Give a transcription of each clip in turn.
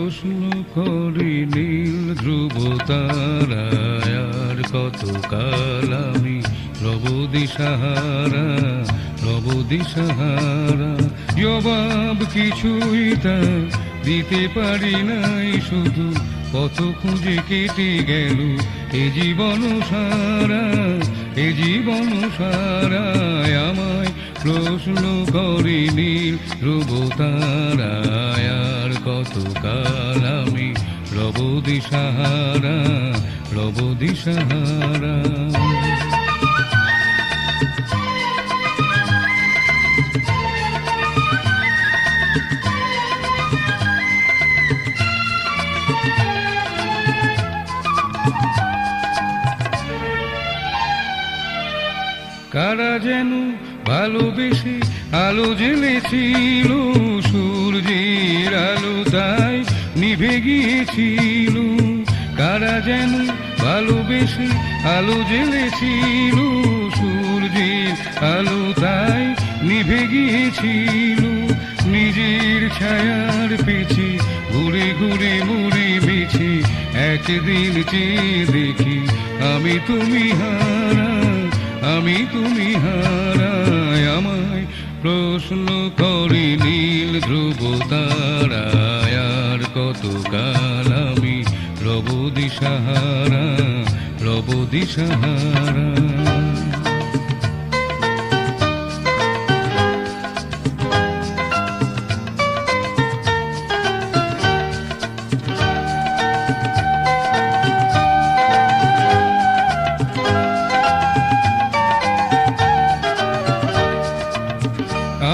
প্রশ্ন করি নীল ধ্রুব তারায় আর কতকাল আমি রব দিশাহারা, রব দিশাহারা। জবাব কিছুই তা দিতে পারি নাই, শুধু পথ খুঁজে কেটে গেল এ জীবন সারা, এ জীবন সারা। আমায় প্রশ্ন করি নীল ধ্রুব তারায় আর কতকাল আমি রব দিশাহারা, রব দিশাহারা। কারা যেন ভালোবেসে আলো জ্বেলেছিল, সূর্যের আলো তাই নিভে গিয়েছিল। কারা যেন ভালোবেসে আলো জ্বেলেছিল, সূর্যের আলো তাই নিভে গিয়েছিল। নিজের ছায়ার পেছে ঘুরে ঘুরে মরে বেছে, একদিন চেয়ে দেখি আমি তুমি হারা, আমি তুমি হারায়। আমায় প্রশ্ন করি নীল ধ্রুব তারায় আর কতকাল আমি রব দিশাহারা, রব দিশাহারা।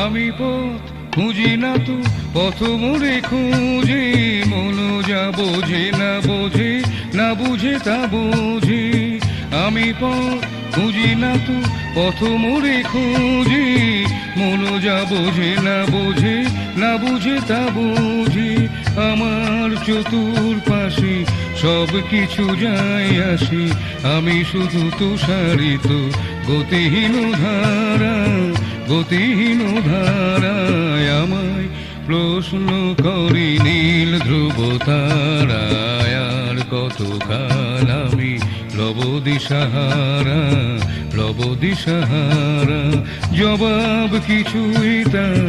আমি পথ খুঁজি না তো পথ মোরে খুঁজে, মন যা বোঝে না বোঝে, না বুঝে তা বোঝে। আমি পথ খুঁজি না তো পথ মোরে খুঁজে, মন যা বোঝে না বোঝে, না বুঝে তা বোঝে। আমার চতুর্পাশে সব কিছু যায় আসে, আমি শুধু তুষারিত গতিহীন ধারা, গতিহীন ধারায়। আমায় প্রশ্ন করি নীল ধ্রুব তারায় আর কতকাল আমি রব দিশাহারা, রব দিশাহারা। জবাব কিছুই তার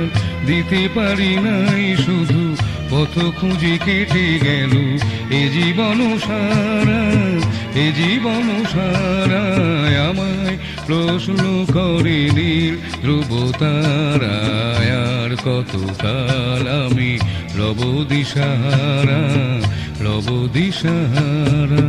দিতে পারি নাই, শুধু পথ খুঁজে কেটে গেল এ জীবন সারা, এ জীবন সারা। আমায় প্রশ্ন করে নীল ধ্রুব তারায় আর কতকাল আমি রব দিশাহারা, রব দিশাহারা।